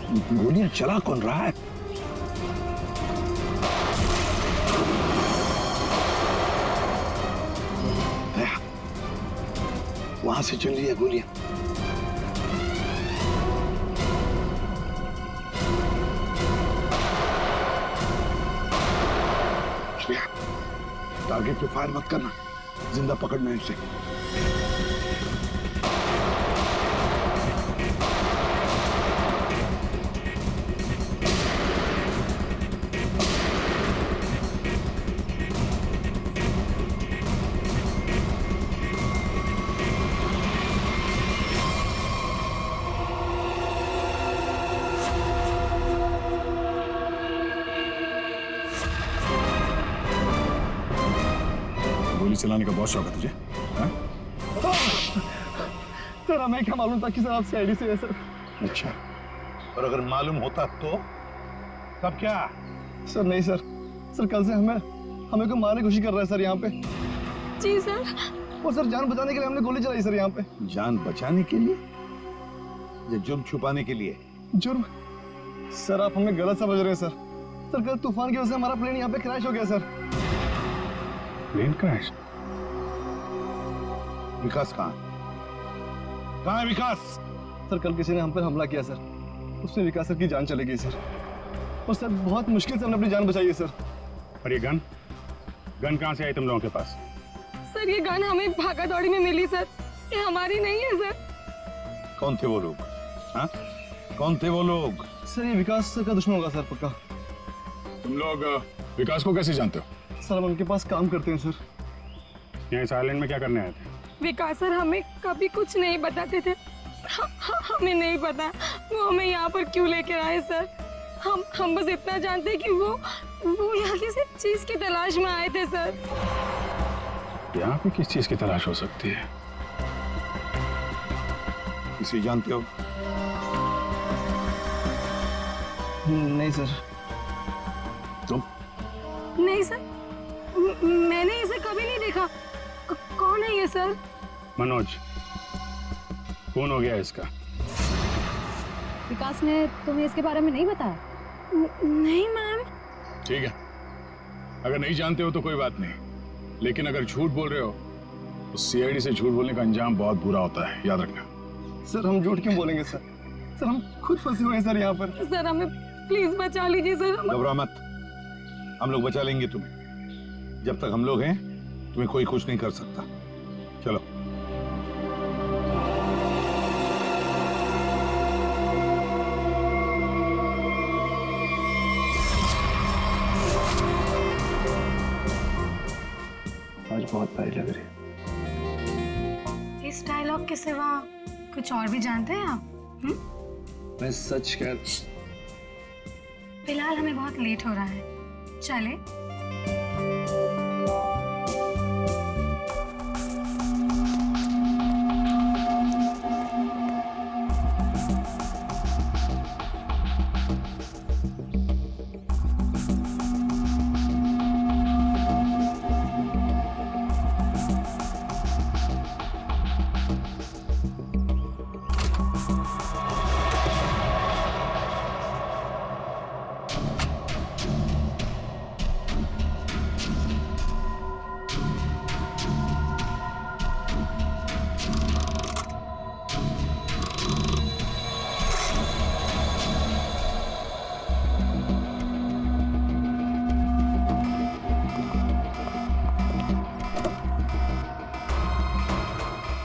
गोलियां चला कौन रहा है? वहां से चल रही है गोलियां। टारगेट पे फायर मत करना, जिंदा पकड़ना है उसे। गोली चलाने का बहुत शौक है तुझे? हाँ? सर हमें क्या मालूम था कि सर आप सीआईडी से है सर। अच्छा, और अगर मालूम होता तो तब क्या? सर नहीं सर, सर कल से हमें को मारने की कोशिश कर रहा है सर यहाँ पे। जी सर। वो सर जान बचाने के लिए हमने गोली चलाई सर यहाँ पे। जान बचाने के लिए या जुर्म छुपाने के लिए? जुर्म? सर आप हमें गलत समझ रहे हैं सर। सर कल तूफान की वजह से हमारा प्लेन यहाँ पे क्रैश हो गया सर। Plane crash? विकास कहाँ है विकास? सर कल किसी ने हम पर हमला किया सर, उसमें विकास सर की जान चली गई सर। और सर बहुत मुश्किल से हमने अपनी जान बचाई है सर। और ये गन कहाँ से आई तुम लोगों के पास? सर ये गन हमें भागा दौड़ी में मिली सर, ये हमारी नहीं है सर। कौन थे वो लोग? हाँ, कौन थे वो लोग? सर ये विकास सर का दुश्मन होगा सर पक्का। तुम लोग विकास को कैसे जानते हो? सर हम उनके पास काम करते हैं सर। यहाँ इस आइलैंड में क्या करने आए थे? विकास सर हमें कभी कुछ नहीं बताते थे। हमें नहीं पता वो हमें यहाँ पर क्यों लेकर आए सर। हम बस इतना जानते हैं कि वो यहाँ किसी चीज की तलाश में आए थे सर। यहाँ पे किस चीज की तलाश हो सकती है? इसे जानते हो? नहीं सर। तुम? नहीं सर, मैंने इसे कभी नहीं देखा। कौन है ये सर? मनोज, कौन हो गया इसका? विकास ने तुम्हें इसके बारे में नहीं बताया? नहीं मैम। ठीक है, अगर नहीं जानते हो तो कोई बात नहीं, लेकिन अगर झूठ बोल रहे हो तो सीआईडी से झूठ बोलने का अंजाम बहुत बुरा होता है, याद रखना। सर हम झूठ क्यों बोलेंगे सर? सर हम खुद फंसे हुए हैं सर यहाँ पर। सर हमें प्लीज बचा लीजिए सर। घबरा मत, हम लोग बचा लेंगे तुम्हें। जब तक हम लोग हैं तुम्हें कोई कुछ नहीं कर सकता। चलो। आज बहुत प्यारी लग रही है। इस डायलॉग के सिवा कुछ और भी जानते हैं आप? मैं सच कह। फिलहाल हमें बहुत लेट हो रहा है, चले?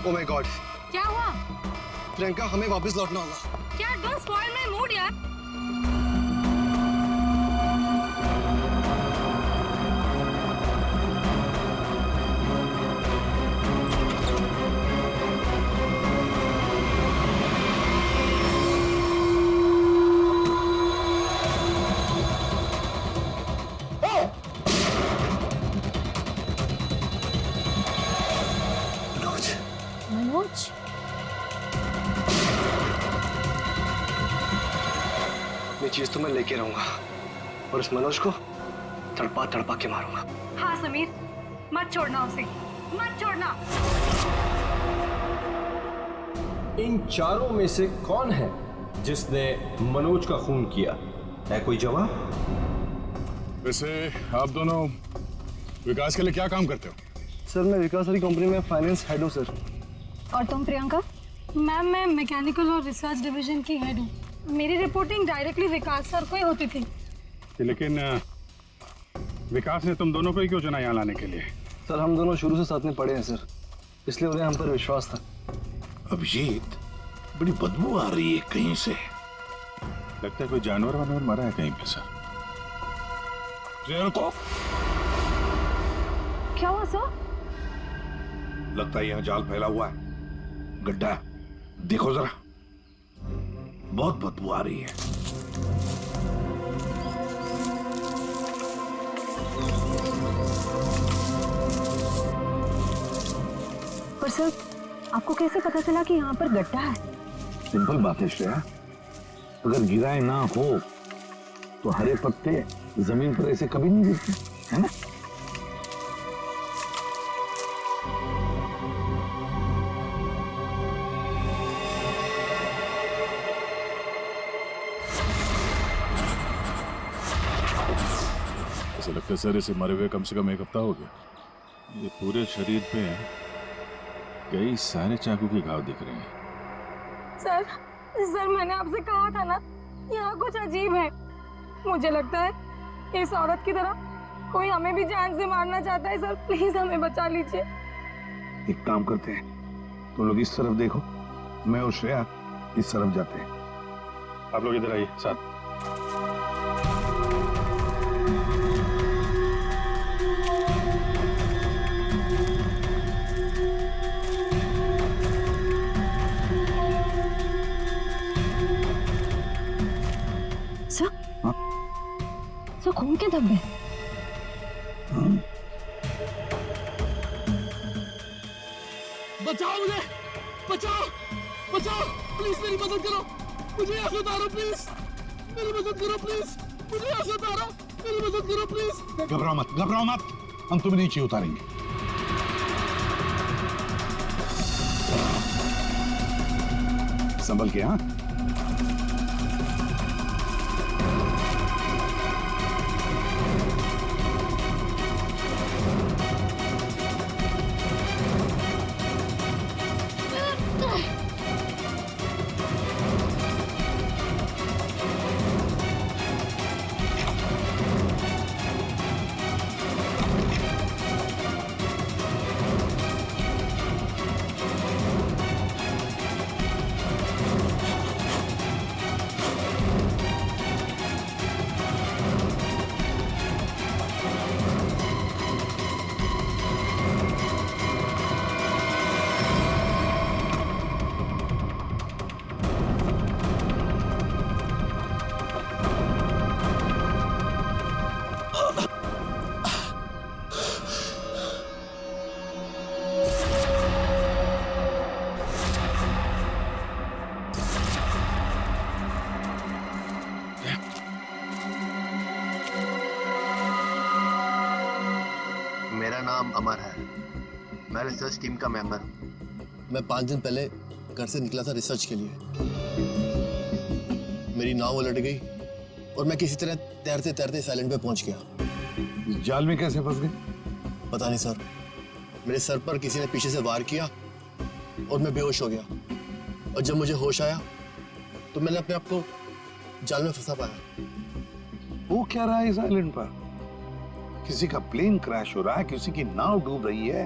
ओह माय गॉड, क्या हुआ? प्रियंका हमें वापस लौटना होगा। क्या डोंट स्पॉइल माय मूड यार। मनोज, ये चीज तो मैं लेके रहूंगा और इस मनोज को तड़पा तड़पा के मारूंगा। हाँ समीर, मत छोड़ना उसे, मत छोड़ना। इन चारों में से कौन है जिसने मनोज का खून किया, है कोई जवाब? वैसे आप दोनों विकास के लिए क्या काम करते हो? सर मैं विकास की कंपनी में फाइनेंस हेड हूँ सर। और तुम प्रियंका? मैम मैं मैकेनिकल और रिसर्च डिवीजन की हेड हूँ। मेरी रिपोर्टिंग डायरेक्टली विकास सर को ही होती थी। लेकिन विकास ने तुम दोनों को ही क्यों चुना यहाँ लाने के लिए? सर हम दोनों शुरू से साथ में पढ़े हैं सर, इसलिए उन्हें हम पर विश्वास था। अभिजीत, बड़ी बदबू आ रही है कहीं से। लगता है कोई जानवर वानवर मरा है कहीं पे सर। रुको, क्या हुआ सर? लगता है यहाँ जाल फैला हुआ है, गड्ढा है। देखो जरा, बहुत बदबू आ रही है। पर सर आपको कैसे पता चला कि यहाँ पर गड्ढा है? सिंपल बात है श्रेया, अगर गिराए ना हो तो हरे पत्ते जमीन पर ऐसे कभी नहीं गिरते, है ना? ऐसा लगता है सर इसे मरे हुए कम से कम 1 हफ्ता हो गया। ये पूरे शरीर पे कई सारे चाकू के घाव दिख रहे हैं। सर मैंने आपसे कहा था ना, यहाँ कुछ अजीब है। मुझे लगता है इस औरत की तरह कोई हमें भी जान से मारना चाहता है। सर प्लीज हमें बचा लीजिए। एक काम करते हैं, तुम लोग इस तरफ देखो, मैं और श्रेया इस तरफ जाते हैं। आप लोग इधर आइए साथ। सर सर खून के धब्बे। बचाओ मुझे, बचाओ बचाओ, प्लीज मेरी मदद करो, मुझे यहाँ से उतारो प्लीज, मेरी मदद करो प्लीज, मुझे यहाँ से उतारो, मेरी मदद करो प्लीज। घबराओ मत, घबराओ मत, हम तुम्हें नीचे उतारेंगे। संभल के, हाँ? मेरा नाम अमर है, मैं रिसर्च टीम का मेंबर हूँ। मैं 5 दिन पहले घर से निकला था रिसर्च के लिए। मेरी नाव उलट गई और मैं किसी तरह तैरते तैरते इस आइलैंड पे पहुंच गया। इस जाल में कैसे फंस गए? पता नहीं सर, मेरे सर पर किसी ने पीछे से वार किया और मैं बेहोश हो गया। और जब मुझे होश आया तो मैंने अपने आप को जाल में फंसा पाया। वो क्या रहा है इस आइलैंड पर? किसी का प्लेन क्रैश हो रहा है, किसी की नाव डूब रही है,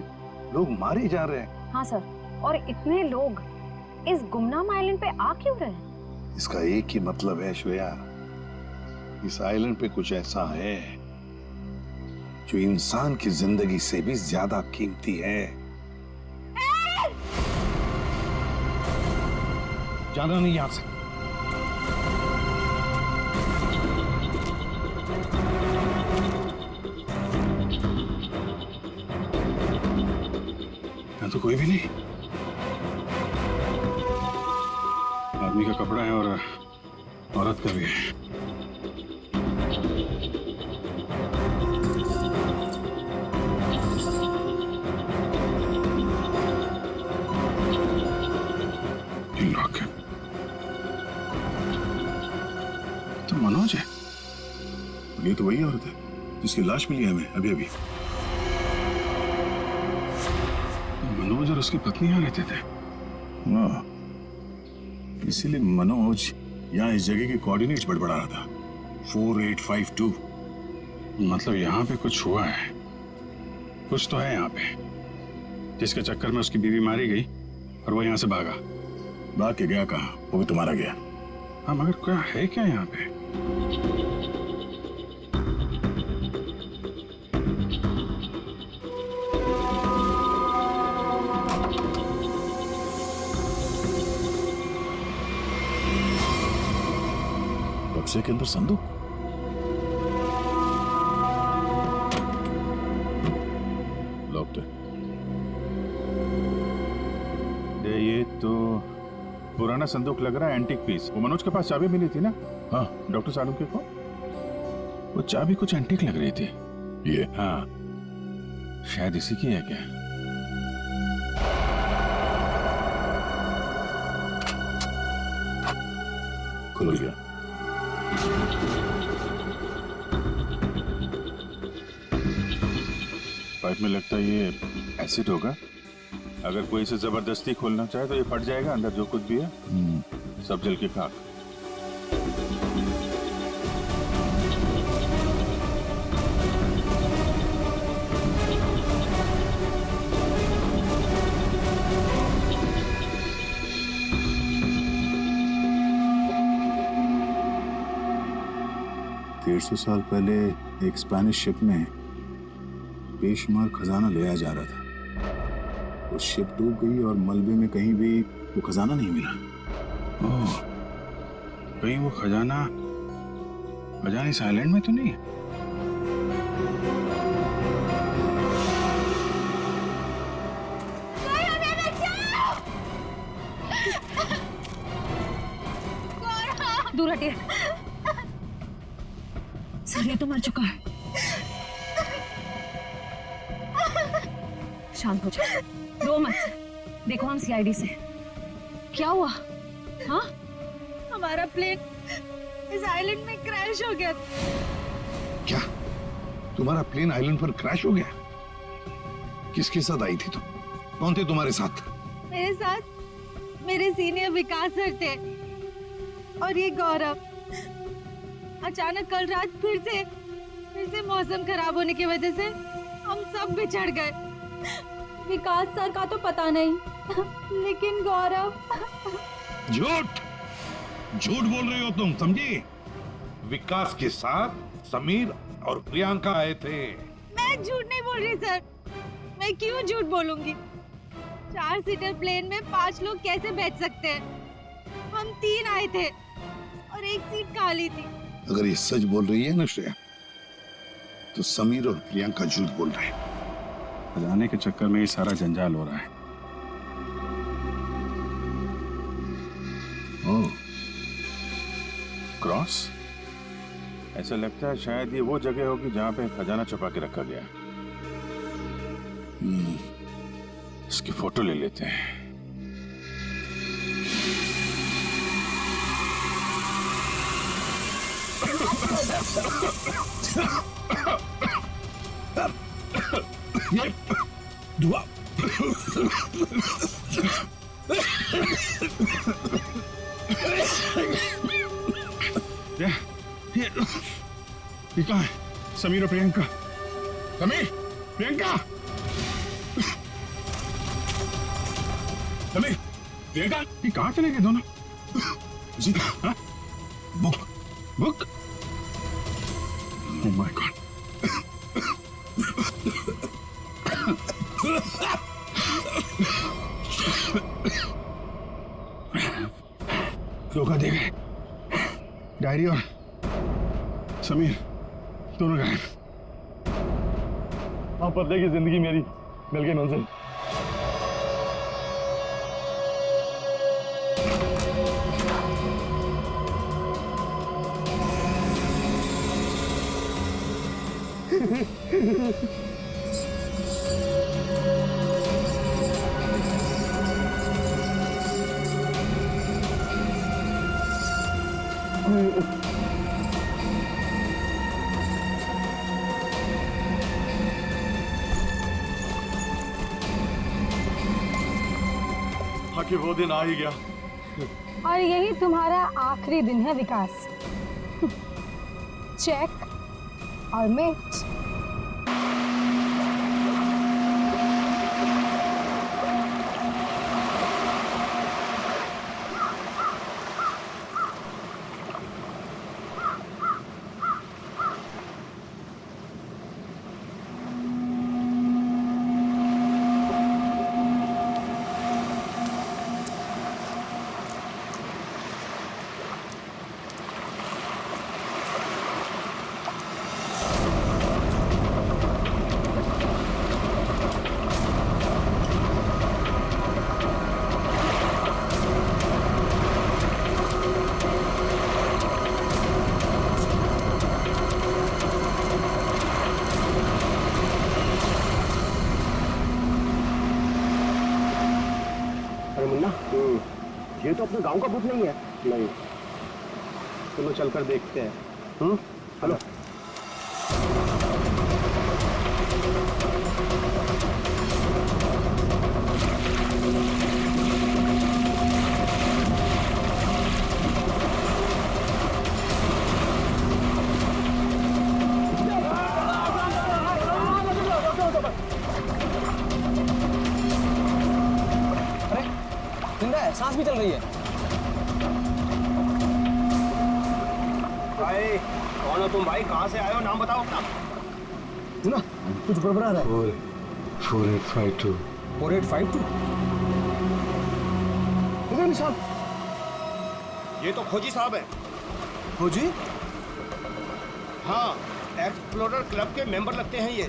लोग मारे जा रहे हैं। हाँ सर, और इतने लोग इस गुमनाम आइलैंड पे आ क्यों रहे हैं? इसका एक ही मतलब है श्रेया, इस आइलैंड पे कुछ ऐसा है जो इंसान की जिंदगी से भी ज्यादा कीमती है। जाना नहीं यहां से। यहाँ तो कोई भी नहीं। आदमी का कपड़ा है और औरत का भी है। लॉक है। मनोज है? ये तो वही औरत है जिसकी लाश मिली है हमें अभी अभी। मनोज और उसकी पत्नी यहाँ रहते थे। हाँ, इसीलिए मनोज यहाँ इस जगह के कोऑर्डिनेट्स बड़बड़ा रहा था। 4852। मतलब यहाँ पे कुछ हुआ है, कुछ तो है यहाँ पे, जिसके चक्कर में उसकी बीवी मारी गई और वो यहाँ से भागा। भाग के गया कहाँ? वो भी तुम्हारा गया। हाँ, मगर क्या है क्या यहाँ पे? बक्से के अंदर संदूक। लॉक्ड है। ये तो पुराना संदूक लग रहा है, एंटीक पीस। वो मनोज के पास चाबी मिली थी ना? हाँ, डॉक्टर सालुंके को वो चाबी कुछ एंटीक लग रही थी। ये? हाँ, शायद इसी की है क्या? खुल गया। पाइप में लगता है ये एसिड होगा। अगर कोई इसे जबरदस्ती खोलना चाहे तो ये फट जाएगा। अंदर जो कुछ भी है सब जल के खाक। सौ साल पहले एक स्पेनिश शिप में बेशुमार खजाना ले आया जा रहा था। वो शिप डूब गई और मलबे में कहीं भी वो खजाना नहीं मिला। ओह, कहीं वो खजाना इस आइलैंड में तो नहीं है? दूर हटिए सर, ये तो मर चुका है। शांत हो जाओ, रो मत। देखो हम सीआईडी से। क्या हुआ? हाँ, हमारा प्लेन इस आइलैंड में क्रैश हो गया। क्या तुम्हारा प्लेन आइलैंड पर क्रैश हो गया? किसके साथ आई थी तुम? कौन थे तुम्हारे साथ? मेरे साथ मेरे सीनियर विकास सर थे और ये गौरव। अचानक कल रात फिर से मौसम खराब होने की वजह से हम सब बिछड़ गए। विकास सर का तो पता नहीं, लेकिन गौरव। झूठ बोल रही हो तुम, समझी? विकास के साथ समीर और प्रियंका आए थे। मैं झूठ नहीं बोल रही सर। मैं क्यों झूठ बोलूंगी? 4 सीटर प्लेन में 5 लोग कैसे बैठ सकते हैं? हम 3 आए थे और एक सीट खाली थी। अगर ये सच बोल रही है ना श्रेया, तो समीर और प्रियंका झूठ बोल रहे हैं। खजाने के चक्कर में ये सारा जंजाल हो रहा है। ओह, क्रॉस? ऐसा लगता है शायद ये वो जगह होगी जहां पे खजाना छुपा के रखा गया। इसकी फोटो ले लेते हैं। ये दुआ ये कहाँ है? समीर और प्रियंका। समीर, प्रियंका, समीर, प्रियंका, ये कहाँ चले गए दोनों? जी, हाँ? बुक? Oh my God. धोखा दे गए। डायरी और समीर दोनों गायब। हाँ, पता की जिंदगी मेरी मिल गई मंजिल। कि वो दिन आ ही गया। और यही तुम्हारा आखिरी दिन है विकास। चेक और मेट। ये तो अपने गांव का भूत नहीं है। नहीं, चलो चलकर देखते हैं। हेलो। सांस भी चल रही है। भाई कौन हो तुम भाई? कहाँ से आए हो? नाम बताओ अपना। सुना कुछ गड़बड़ा रहा है। 4852 4852 इधर साहब, ये तो खोजी साहब है। खोजी? हाँ, एक्सप्लोरर क्लब के मेंबर लगते हैं ये।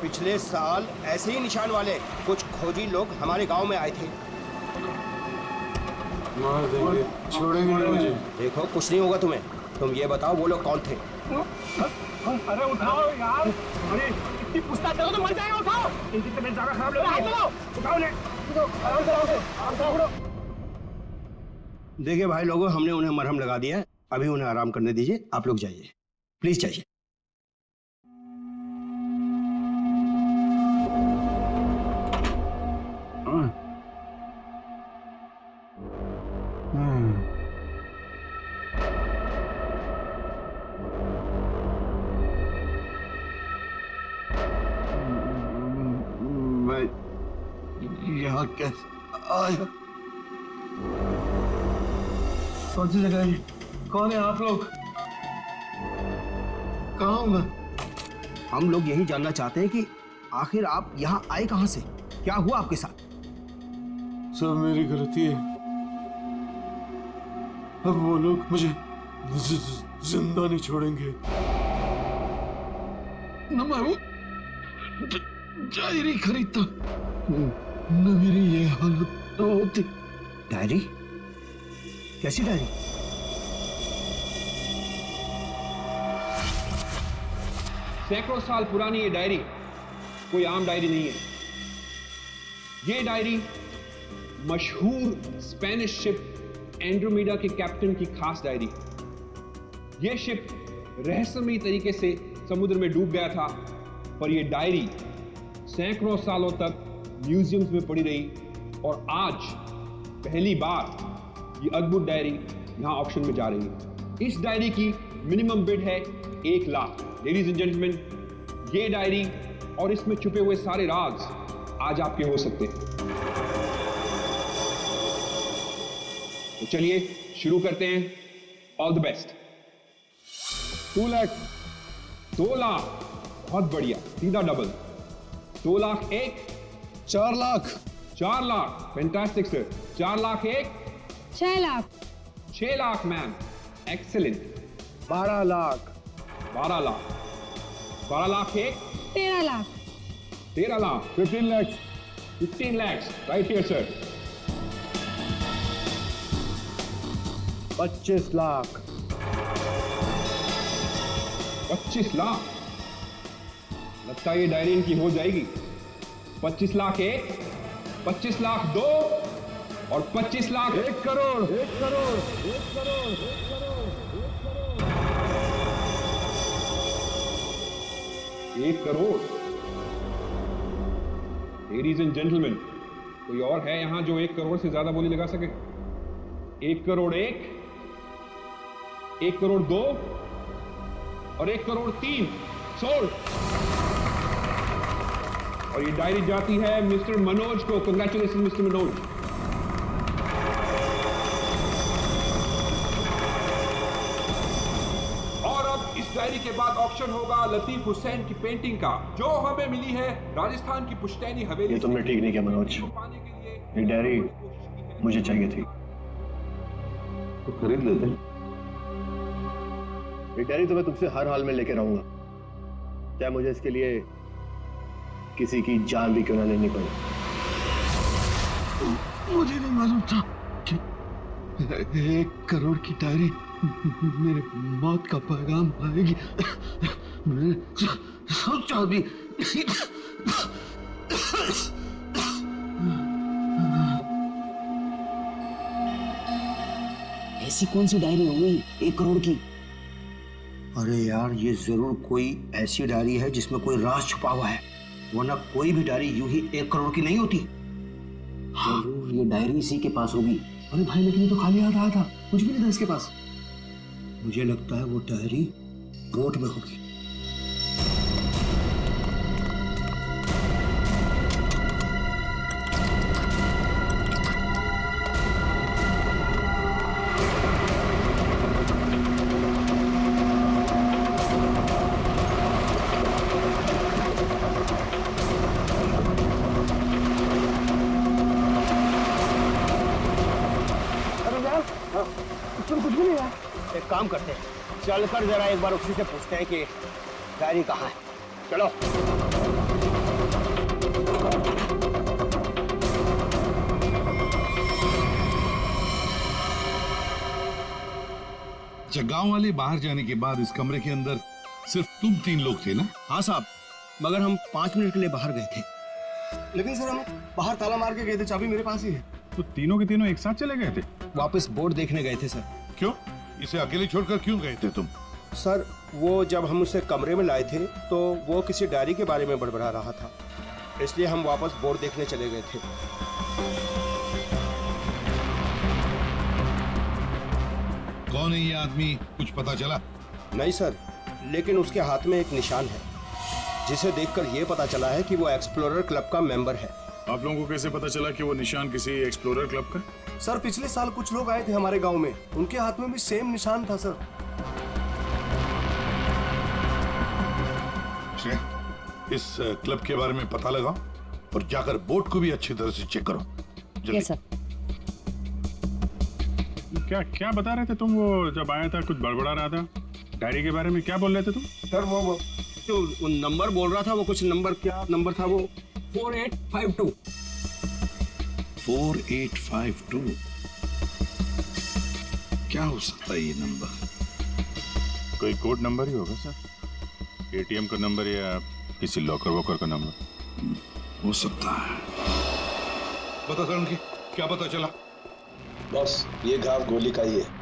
पिछले साल ऐसे ही निशान वाले कुछ खोजी लोग हमारे गांव में आए थे। मार देंगे, छोड़ेंगे नहीं मुझे। देखो कुछ नहीं होगा तुम्हें। तुम ये बताओ वो लोग कौन थे? अरे उठाओ यार, अरे इतनी पूछताछ करो तो मर जाएगा। उठाओ, इनकी तबीयत ज्यादा खराब लग रही है। उठाओ ने, आराम से। देखिए भाई लोगों, हमने उन्हें मरहम लगा दिया है। अभी उन्हें आराम करने दीजिए। आप लोग जाइए, प्लीज जाइए। मैं यहाँ कैसे आया? कौन सी जगह है? कौन है आप लोग? कहाँ हूँ मैं? हम लोग यही जानना चाहते हैं कि आखिर आप यहाँ आए कहाँ से? क्या हुआ आपके साथ? सब मेरी गलती है। अब वो लोग मुझे जिंदा नहीं छोड़ेंगे। न मैं वो डायरी खरीदता, न मेरी ये हालत न होती। डायरी? कैसी डायरी? सैकड़ों साल पुरानी ये डायरी कोई आम डायरी नहीं है। ये डायरी मशहूर स्पेनिश शिप एंड्रोमेडा के कैप्टन की खास डायरी है। ये शिप रहस्यमयी तरीके से समुद्र में डूब गया था, पर यह डायरी सैकड़ों सालों तक म्यूजियम्स में पड़ी रही और आज पहली बार ये अद्भुत डायरी यहां ऑक्शन में जा रही है। इस डायरी की मिनिमम बिड है 1 लाख। लेडीज एंड जेंटलमैन, ये डायरी और इसमें छुपे हुए सारे राज आज आपके हो सकते हैं। तो चलिए शुरू करते हैं। All the best. 2 lakh, 2 lakh, बहुत बढ़िया, सीधा double. 2 lakh 1, 4 lakh, 4 lakh, fantastic sir. 4 lakh 1, 6 lakh, 6 lakh ma'am, excellent. 12 lakh, 12 lakh, 12 lakh 1, 13 lakh, 13 lakh, 15 lakhs, 15 lakhs, right here sir। 25 lakh, 25 lakh, लगता है ये डायरी इनकी हो जाएगी। 25 लाख 1, 25 लाख 2 और 25 lakh 1 crore, 1 crore, 1 crore, 1 crore, 1 crore. Ladies and gentleman, कोई और है यहाँ जो 1 करोड़ से ज्यादा बोली लगा सके? 1 करोड़ 1, 1 करोड़ 2 और 1 करोड़ 3 सोल्ड। और ये डायरी जाती है मिस्टर मनोज को। Congratulation mister Manoj. और अब इस डायरी के बाद ऑक्शन होगा लतीफ हुसैन की पेंटिंग का, जो हमें मिली है राजस्थान की पुश्तैनी हवेली। ये तुमने ठीक नहीं किया मनोज, ये डायरी मुझे चाहिए थी। तो खरीद लेते। ये डायरी तो मैं तुमसे हर हाल में लेके रहूंगा, चाहे मुझे इसके लिए किसी की जान भी क्यों ना लेनी पड़े। मुझे नहीं मालूम था कि 1 करोड़ की डायरी मेरे मौत का पैगाम आएगी। मैं सोचा भी नहीं। ऐसी कौन सी डायरी हो गई 1 करोड़ की? अरे यार, ये जरूर कोई ऐसी डायरी है जिसमें कोई राज छुपा हुआ है, वरना कोई भी डायरी यूं ही 1 करोड़ की नहीं होती। जरूर ये डायरी इसी के पास होगी। अरे भाई, लेकिन ये तो खाली हाथ आया था, कुछ भी नहीं था इसके पास। मुझे लगता है वो डायरी बोट में होगी। कुछ भी नहीं है। एक काम करते हैं, चलकर जरा एक बार उसी से पूछते हैं कि डायरी कहाँ है। चलो। अच्छा, गांव वाले बाहर जाने के बाद इस कमरे के अंदर सिर्फ तुम 3 लोग थे ना? हाँ साहब, मगर हम 5 मिनट के लिए बाहर गए थे। लेकिन सर, हम बाहर ताला मार के गए थे, चाबी मेरे पास ही है। तो तीनों के तीनों एक साथ चले गए थे? वापस बोर्ड देखने गए थे सर। क्यों? इसे अकेले छोड़कर क्यों गए थे तुम? सर, वो जब हम उसे कमरे में लाए थे तो वो किसी डायरी के बारे में बड़बड़ा रहा था, इसलिए हम वापस बोर्ड देखने चले गए थे। कौन है ये आदमी, कुछ पता चला? नहीं सर, लेकिन उसके हाथ में एक निशान है, जिसे देखकर ये पता चला है कि वो एक्सप्लोरर क्लब का मेंबर है। आप लोगों को कैसे पता चला कि वो निशान किसी एक्सप्लोरर क्लब का? सर, पिछले साल कुछ लोग आए थे हमारे गांव में, उनके हाथ में भी सेम निशान था सर। इस क्लब के बारे में पता लगाओ और जाकर बोट को भी अच्छी तरह से चेक करो। Yes sir. क्या क्या बता रहे थे तुम? वो जब आया था कुछ बड़बड़ा रहा था, डायरी के बारे में क्या बोल रहे थे तुम? सर, वो जो नंबर बोल रहा था, वो कुछ नंबर, क्या नंबर था वो? 4852। 4852 क्या हो सकता है ये नंबर? कोई कोड नंबर ही होगा सर, एटीएम का नंबर या किसी लॉकर वॉकर का नंबर हो सकता है। पता करण की क्या पता चला? बस ये घाव गोली का ही है।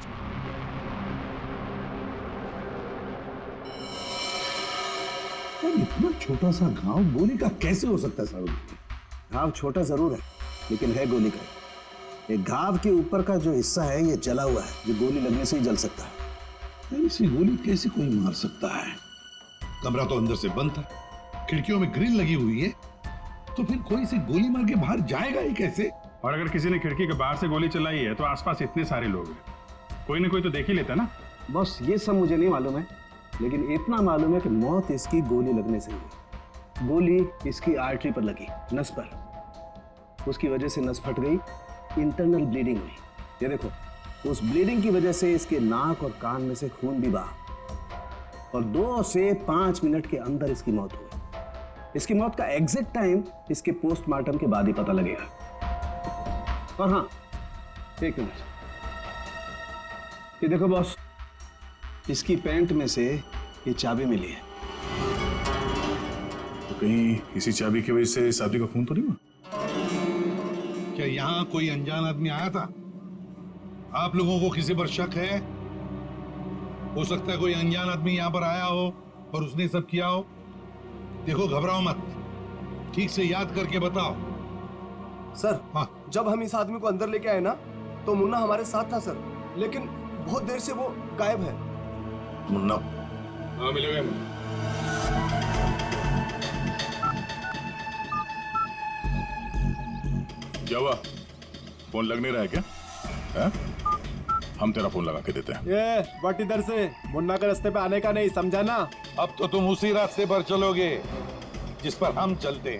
इतना छोटा सा घाव गोली का कैसे हो सकता है साहब? घाव छोटा जरूर है, लेकिन है गोली का। ये घाव के ऊपर का जो हिस्सा है ये जला हुआ है, जो गोली लगने से ही जल सकता है। इसी गोली कैसे कोई मार सकता है? कमरा तो अंदर से बंद था, खिड़कियों में ग्रिल लगी हुई है, तो फिर कोई से गोली मार के बाहर जाएगा ही कैसे? और अगर किसी ने खिड़की के बाहर से गोली चलाई है तो आसपास इतने सारे लोग हैं, कोई ना कोई तो देख ही लेता ना। बस ये सब मुझे नहीं मालूम है, लेकिन इतना मालूम है कि मौत इसकी गोली लगने से हुई। गोली इसकी आर्टरी पर लगी, नस पर। उसकी वजह से नस फट गई, इंटरनल ब्लीडिंग हुई। ये देखो, उस ब्लीडिंग की वजह से इसके नाक और कान में से खून भी बहा और 2 से 5 मिनट के अंदर इसकी मौत हुई। इसकी मौत का एग्जैक्ट टाइम इसके पोस्टमार्टम के बाद ही पता लगेगा। और हाँ, 1 मिनट, ये देखो बॉस, इसकी पैंट में से ये चाबी मिली है। तो कहीं इसी चाबी की वजह से शादी का खून तो नहीं हुआ? क्या यहाँ कोई अनजान आदमी आया था? आप लोगों को किसी पर शक है? हो सकता है कोई अनजान आदमी यहाँ पर आया हो और उसने सब किया हो। देखो, घबराओ मत, ठीक से याद करके बताओ। सर हाँ। जब हम इस आदमी को अंदर लेके आए ना तो मुन्ना हमारे साथ था सर, लेकिन बहुत देर से वो गायब है। मुन्ना हाँ मिलेगा। क्या हुआ? फोन लग नहीं रहा है क्या? है? हम तेरा फोन लगा के देते हैं। ये बट इधर से मुन्ना के रास्ते पे आने का नहीं, समझा ना? अब तो तुम उसी रास्ते पर चलोगे जिस पर हम चलते हैं।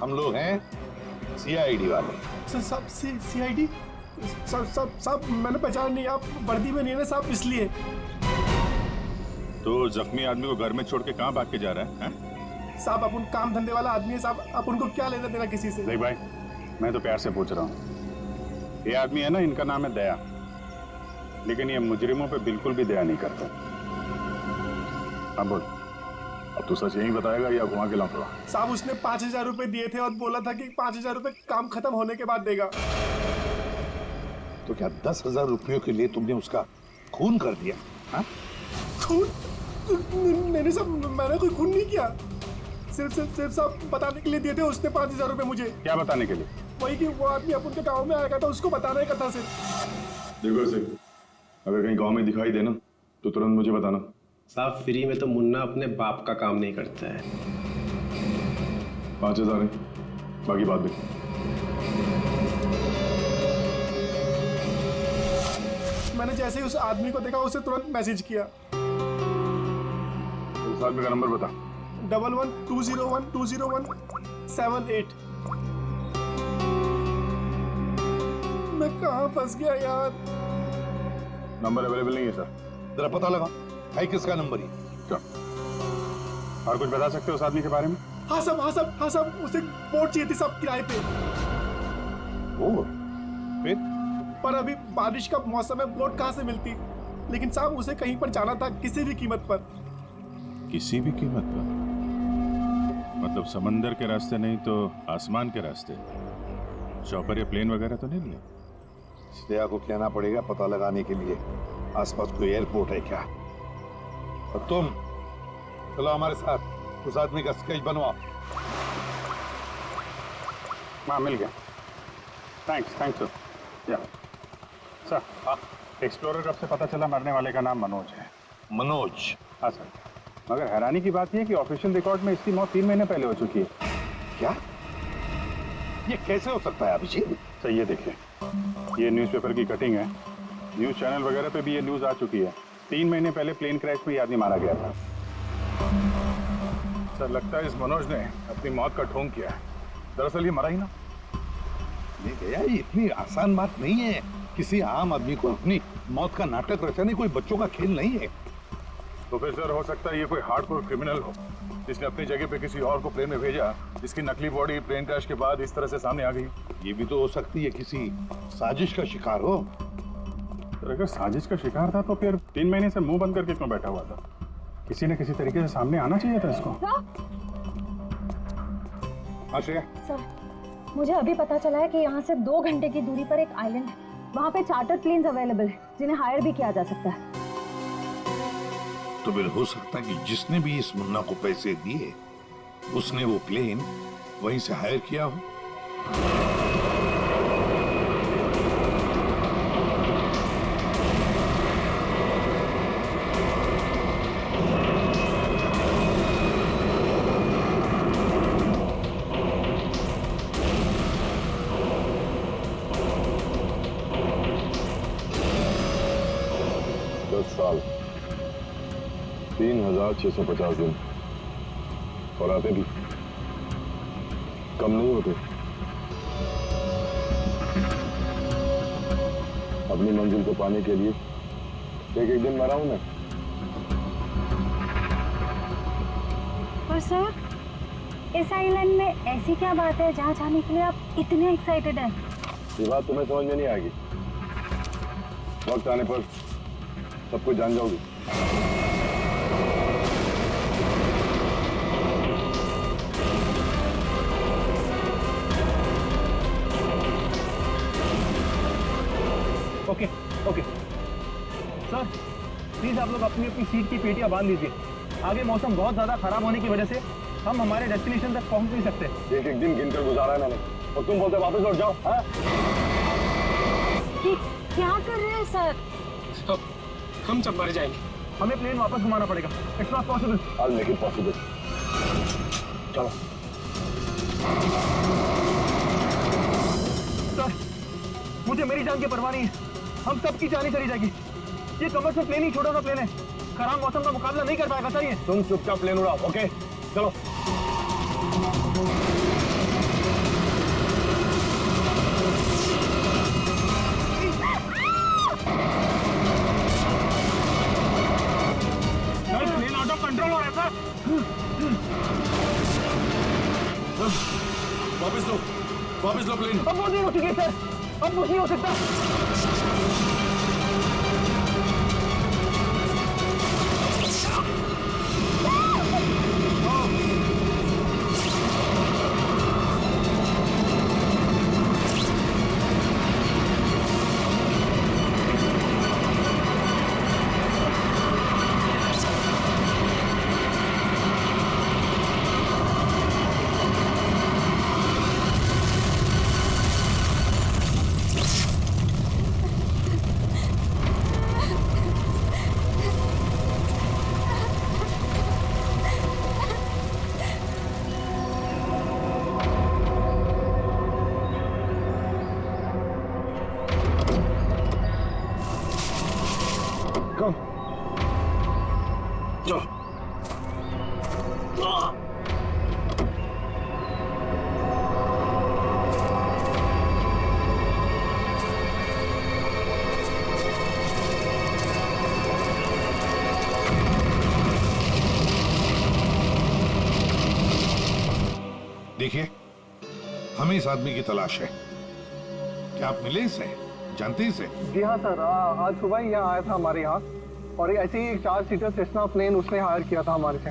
हम लोग हैं CID वाले। सब CID? सब मैंने पहचान नहीं, आप वर्दी में नहीं है ना साहब, इसलिए। तो जख्मी आदमी को घर में छोड़ के कहाँ भाग के जा रहा है? साहब अपन काम धंधे वाला आदमी है साहब, आप उनको क्या लेना देना किसी से? देख भाई, मैं तो प्यार से पूछ रहा हूँ। ये आदमी है ना, इनका नाम है दया, लेकिन ये मुजरिमों पे बिल्कुल भी दया नहीं करता। हाँ बोल, अब तू सच यही बताएगा या घुमा के लाऊंगा? साहब उसने 5,000 रुपए दिए थे और बोला था कि 5,000 रुपए काम खत्म होने के बाद देगा। तो क्या 10,000 रुपयों के लिए तुमने उसका खून कर दिया? हाँ? खून? नहीं साहब, मैंने कोई खून नहीं किया। सिर्फ साहब बताने के लिए दिए थे उसने 5,000 रुपए मुझे। क्या बताने के लिए? वही कि वो आदमी अपन के गाँव में आएगा था, उसको बताने का था सिर्फ। देखो सिर्फ, अगर कहीं गांव में दिखाई देना तो तुरंत मुझे बताना। साहब फ्री में तो मुन्ना अपने बाप का काम नहीं करता है। 5,000 है, बाकी बात देख। मैंने जैसे ही उस आदमी को देखा उसे तुरंत मैसेज किया। उस आदमी का नंबर बता। 11-201-201-78। मैं कहाँ फंस गया यार? नंबर अवेलेबल नहीं है सर। जरा पता लगा है किसका नंबर ही। क्या और कुछ बता सकते हो उस आदमी के बारे में? हाँ साहब उसे बोट चाहिए थी साहब किराए पे। फिर? पर अभी बारिश का मौसम है, बोट कहाँ से मिलती? लेकिन साहब उसे कहीं पर जाना था किसी भी कीमत पर। किसी भी कीमत पर? मतलब समंदर के रास्ते नहीं तो आसमान के रास्ते? चॉपर या प्लेन वगैरह तो नहीं लिया? श्रेया को कहना पड़ेगा पता लगाने के लिए आसपास कोई एयरपोर्ट है क्या। और तुम चलो हमारे साथ, उस आदमी का स्केच बनवाओ। हाँ मिल गया। Thanks sir. या सर, एक्सप्लोरर कब से पता चला मरने वाले का नाम मनोज है? मनोज? हाँ सर, मगर हैरानी की बात यह है कि ऑफिशियल रिकॉर्ड में इसकी मौत 3 महीने पहले हो चुकी है। क्या? ये कैसे हो सकता है अभिजीत? सर ये देखिए, ये न्यूज़पेपर की कटिंग है। न्यूज़ चैनल वगैरह पे भी ये न्यूज़ आ चुकी है। 3 महीने पहले प्लेन क्रैश में ये आदमी मारा गया था। सर लगता है इस मनोज ने अपनी मौत का ढोंग किया है। दरअसल ये मरा ही ना। नहीं भैया, ये इतनी आसान बात नहीं है किसी आम आदमी को अपनी मौत का नाटक रचाने। कोई बच्चों का खेल नहीं है। तो फिर सर हो सकता है ये कोई हार्डकोर क्रिमिनल हो जिसने अपनी जगह पे किसी और को प्लेन में भेजा, जिसकी नकली बॉडी प्लेन क्रैश के बाद इस तरह से सामने आ गई। ये भी तो हो सकती है किसी साजिश का शिकार हो। तो अगर साजिश का शिकार था तो फिर 3 महीने से मुंह बंद करके क्यों बैठा हुआ था? किसी न किसी तरीके से सामने आना चाहिए था इसको। हाँ श्रेया। सर मुझे अभी पता चला है कि यहाँ से 2 घंटे की दूरी पर एक आइलैंड है। वहाँ पे चार्टर प्लेन्स अवेलेबल है जिन्हें हायर भी किया जा सकता है। तो फिर हो सकता है कि जिसने भी इस मुन्ना को पैसे दिए उसने वो प्लेन वहीं से हायर किया हो। साल 3,650 दिन और आते भी कम नहीं होते। अपनी मंजिल को पाने के लिए एक दिन मरा हूं मैं। पर सर इस आइलैंड में ऐसी क्या बात है जहाँ जाने के लिए आप इतने एक्साइटेड हैं? ये बात तुम्हें समझ में नहीं आएगी। वक्त आने पर सब कुछ जान जाओगी। ओके सर, प्लीज आप लोग अपनी अपनी सीट की पेटियां बांध लीजिए। आगे मौसम बहुत ज्यादा खराब होने की वजह से हम हमारे डेस्टिनेशन तक पहुंच नहीं सकते। एक दिन गिनकर गुजारा है मैंने। और तुम बोलते वापस लौट जाओ। हाँ? क्या कर रहे हैं सर? हम सब मर जाएंगे। हमें प्लेन वापस घुमाना पड़ेगा। It's not possible. I'll make it possible. चलो। सर, मुझे मेरी जान की परवाह नहीं है। हम सबकी जान ही चली जाएगी। ये कमर्शियल प्लेन ही छोटा सा प्लेन है। खराब मौसम का मुकाबला नहीं कर पाएगा सर ये। तुम चुपचाप प्लेन उड़ाओ, ओके? चलो। प्लेन आउट ऑफ कंट्रोल हो रहा है सर। वापस लो प्लेन। अब वो नहीं हो चुकी सर, अब कुछ नहीं हो सकता। देखिए, हमें इस आदमी की तलाश है। क्या आप मिले इसे? जानते हैं इसे? जी हाँ सर, आज सुबह ही यहाँ आया था हमारे यहाँ और ऐसे ही एक 4 सीटर सेस्ना प्लेन उसने हायर किया था हमारे से।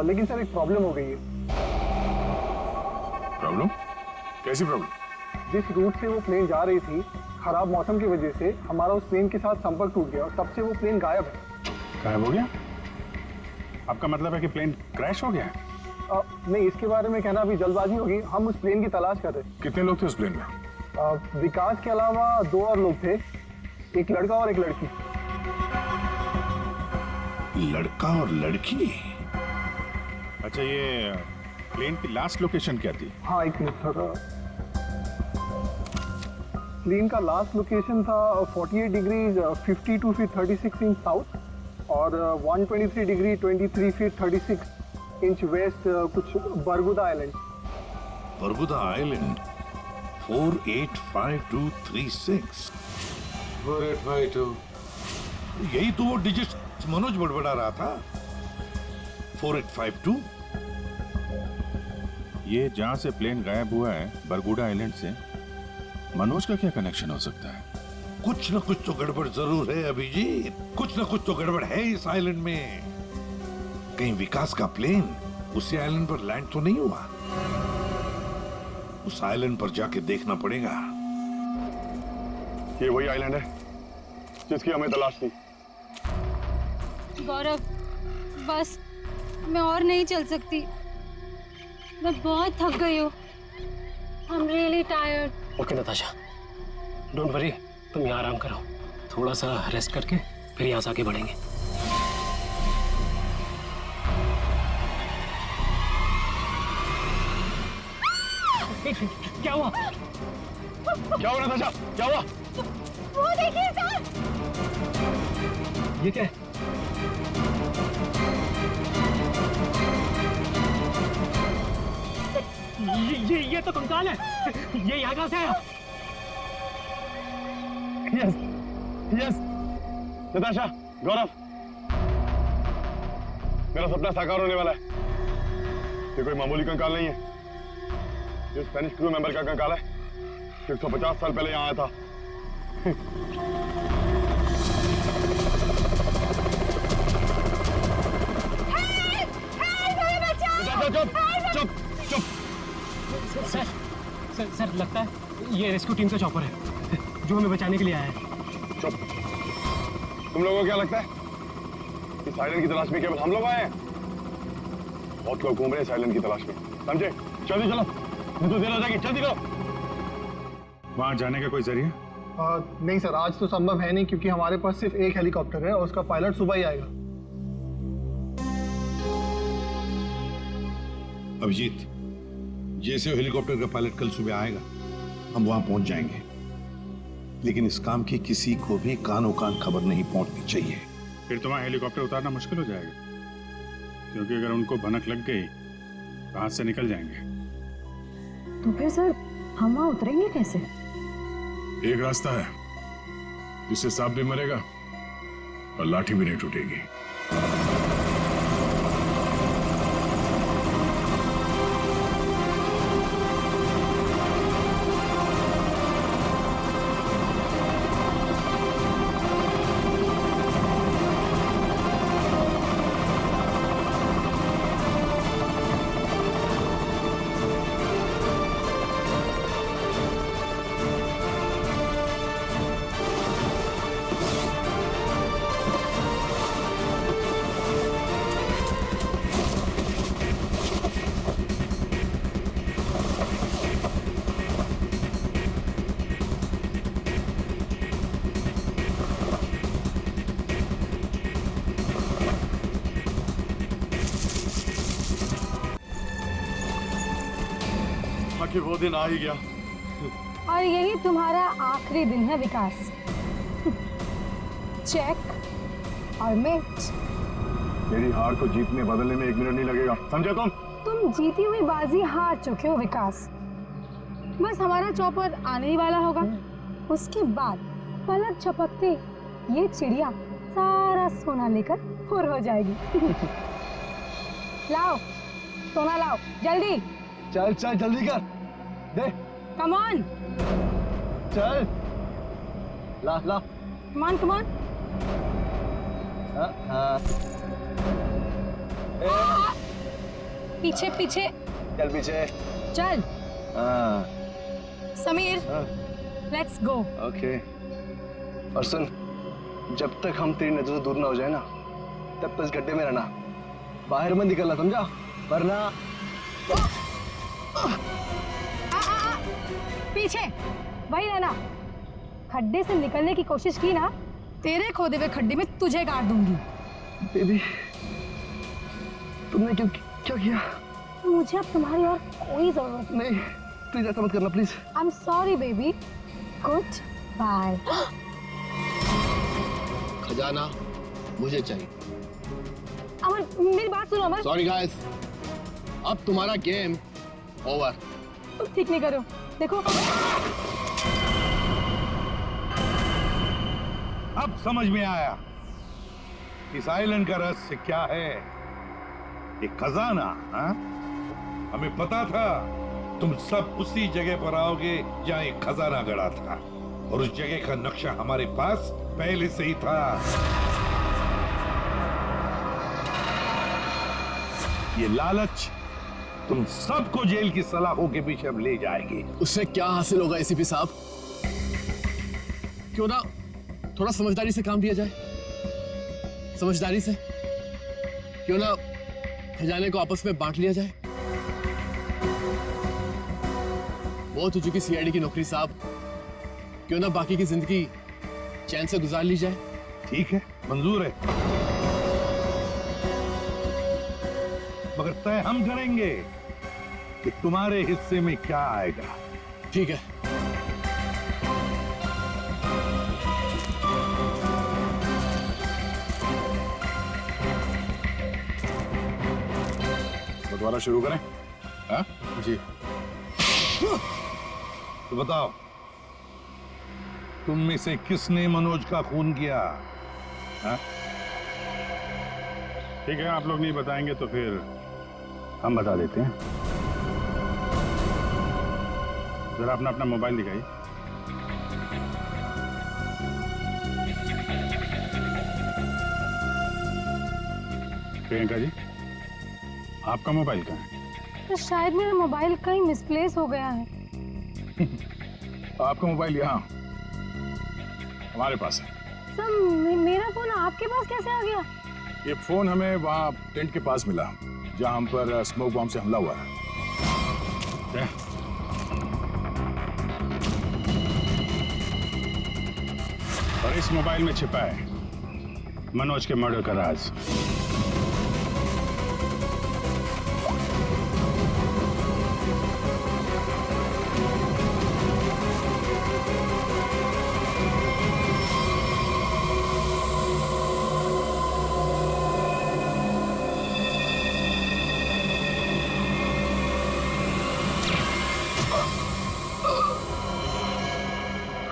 लेकिन सर एक प्रॉब्लम हो गई है। प्रॉब्लम? कैसी प्रॉब्लम? जिस रूट से वो प्लेन जा रही थी, खराब मौसम की वजह से हमारा उस प्लेन के साथ संपर्क टूट गया और तब से वो प्लेन गायब है। गायब हो गया? आपका मतलब है कि प्लेन क्रैश हो गया है? नहीं, इसके बारे में कहना अभी जल्दबाजी होगी। हम उस प्लेन की तलाश कर रहे थे। कितने लोग थे उस प्लेन में? विकास के अलावा 2 और लोग थे, एक लड़का और एक लड़की। लड़का और लड़की? अच्छा, ये प्लेन की लास्ट लोकेशन क्या थी? हाँ, एक मिनट सर। प्लेन का लास्ट लोकेशन था 48 डिग्री 52 फीट 36 इंच साउथ और 123 डिग्री 23 फीट 36 इंच वेस्ट, कुछ बरगुदा आइलैंड। बरगुदा आइलैंड 485236। 4852। यही तो वो डिजिट मनोज बड़बड़ा रहा था। 4852। ये जहां से प्लेन गायब हुआ है, बरगुडा आइलैंड से, मनोज का क्या कनेक्शन हो सकता है? कुछ न कुछ तो गड़बड़ जरूर है अभिजीत। कुछ न कुछ तो गड़बड़ है इस आइलैंड में। कहीं विकास का प्लेन उसी आइलैंड पर लैंड तो नहीं हुआ? उस आइलैंड पर जाके देखना पड़ेगा। ये वही आइलैंड है जिसकी हमें तलाश थी। गौरव, बस मैं और नहीं चल सकती। मैं बहुत थक गई हूँ। I'm really tired. Okay Natasha, don't worry, तुम यहाँ आराम करो। थोड़ा सा रेस्ट करके फिर यहाँ से आगे बढ़ेंगे। क्या हुआ? क्या हुआ नताशा? क्या हुआ? वो देखिए सर। ये क्या है? ये तो कंकाल है। ये यहाँ कहाँ से आया? यस, यस, नताशा, गौरव, मेरा सपना साकार होने वाला है। ये कोई मामूली कंकाल नहीं है। ये स्पेनिश क्रू मेंबर का कंकाल है। 150 साल पहले यहाँ आया था। चुप, चुप, चुप। सर, लगता है ये रेस्क्यू टीम का चॉपर है जो हमें बचाने के लिए आया है। चुप। तुम लोगों को क्या लगता है इस आइलैंड की तलाश में केवल हम लोग आए हैं? बहुत लोग घूम रहे हैं इस आइलैंड की तलाश में, समझे? जल्दी चलो। नहीं तो देर हो जाएगी, जल्दी करो। वहां जाने का कोई जरिया? नहीं सर, आज तो संभव है नहीं क्योंकि हमारे पास सिर्फ एक हेलीकॉप्टर है और उसका पायलट सुबह ही आएगा। अभिजीत, जैसे हेलीकॉप्टर का पायलट कल सुबह आएगा हम वहां पहुंच जाएंगे, लेकिन इस काम की किसी को भी कानो कान खबर नहीं पहुंचनी चाहिए। फिर तो वहां हेलीकॉप्टर उतारना मुश्किल हो जाएगा, क्योंकि अगर उनको भनक लग गई तो हाथ से निकल जाएंगे। तो फिर सर हम वहाँ उतरेंगे कैसे? एक रास्ता है जिससे सांप भी मरेगा और लाठी भी नहीं टूटेगी। कि वो दिन आ ही गया और यही तुम्हारा आखिरी दिन है विकास। चेक और मिर्च। मेरी हार को जीतने बदलने में 1 मिनट नहीं लगेगा, समझे तुम जीती हुई बाजी हार चुके हो विकास। बस हमारा चौपर आने ही वाला होगा, उसके बाद पलक झपकते ये चिड़िया सारा सोना लेकर फुर हो जाएगी। लाओ सोना लाओ जल्दी। चल चल जल्दी कर दे। कम ऑन चल ला ला। Come on come on. पीछे पीछे चल पीछे चल। Sameer let's go. ओके। और सुन, जब तक हम तेरी नजर से दूर ना हो जाए ना तब तक इस गड्ढे में रहना, बाहर मत निकलना, समझा? वरना पीछे वही रहना। खड्डे से निकलने की कोशिश की ना, तेरे खोदे हुए खड्डे में तुझे गाड़ दूंगी। बेबी तुमने क्यों किया? मुझे अब तुम्हारी और कोई जरूरत नहीं। प्लीज ऐसा मत करना please. I am sorry baby. Good bye. खजाना मुझे चाहिए। अमर मेरी बात सुनो अमर। सॉरी गाइस, अब तुम्हारा गेम ओवर। तुम ठीक नहीं करो, देखो। अब समझ में आया इस आइलैंड का रहस्य क्या है। एक खजाना। हाँ? हमें पता था तुम सब उसी जगह पर आओगे जहां एक खजाना गड़ा था, और उस जगह का नक्शा हमारे पास पहले से ही था। ये लालच तुम सबको जेल की सलाखों के पीछे अब ले जाएगी। उससे क्या हासिल होगा एसीपी साहब? क्यों ना थोड़ा समझदारी से काम लिया जाए। समझदारी से क्यों ना खजाने को आपस में बांट लिया जाए। बहुत हो चुकी सीआईडी की नौकरी साहब, क्यों ना बाकी की जिंदगी चैन से गुजार ली जाए। ठीक है, मंजूर है, मगर तय हम करेंगे कि तुम्हारे हिस्से में क्या आएगा। ठीक है। बंटवारा शुरू करें? हाँ जी। तो बताओ, तुम में से किसने मनोज का खून किया? हाँ? ठीक है, आप लोग नहीं बताएंगे तो फिर हम बता देते हैं। जरा अपना अपना मोबाइल दिखाइए। प्रियंका जी, आपका मोबाइल कहाँ है? तो शायद मेरा मोबाइल कहीं मिसप्लेस हो गया है। आपका मोबाइल यहाँ हमारे पास है। सर मेरा फोन आपके पास कैसे आ गया? ये फोन हमें वहाँ टेंट के पास मिला जहाँ हम पर स्मोक बॉम्ब से हमला हुआ है। और इस मोबाइल में छिपा है मनोज के मर्डर का राज।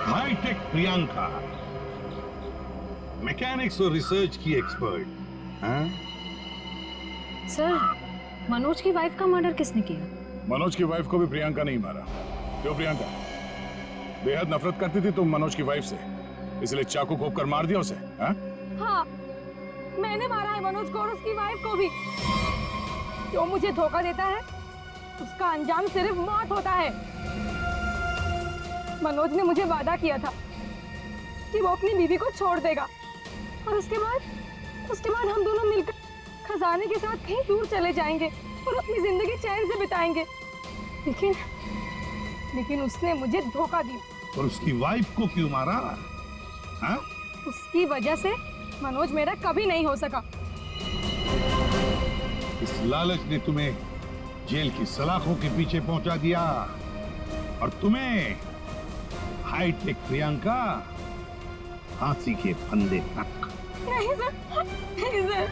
हाईटेक प्रियंका, मैकेनिक्स और रिसर्च की एक्सपर्ट। हाँ? सर, मनोज की वाइफ का मर्डर किसने किया? मनोज की वाइफ को भी प्रियंका नहीं मारा। क्यों प्रियंका? बेहद नफरत करती थी तुम मनोज की वाइफ से, इसलिए चाकू घोंप कर मार दिया उसे? हाँ, मैंने मारा है मनोज को और उसकी वाइफ को भी। जो मुझे धोखा देता है उसका अंजाम सिर्फ मौत होता है। मनोज ने मुझे वादा किया था कि वो अपनी बीवी को छोड़ देगा और उसके बाद हम दोनों मिलकर खजाने के साथ कहीं दूर चले जाएंगे और अपनी जिंदगी चैन से बिताएंगे। लेकिन उसने मुझे धोखा दिया। और उसकी वाइफ को क्यों मारा? हाँ? उसकी वजह से मनोज मेरा कभी नहीं हो सका। इस लालच ने तुम्हें जेल की सलाखों के पीछे पहुंचा दिया और तुम्हें हाईटेक प्रियंका फांसी के फंदे तक। नहीं सर, नहीं सर।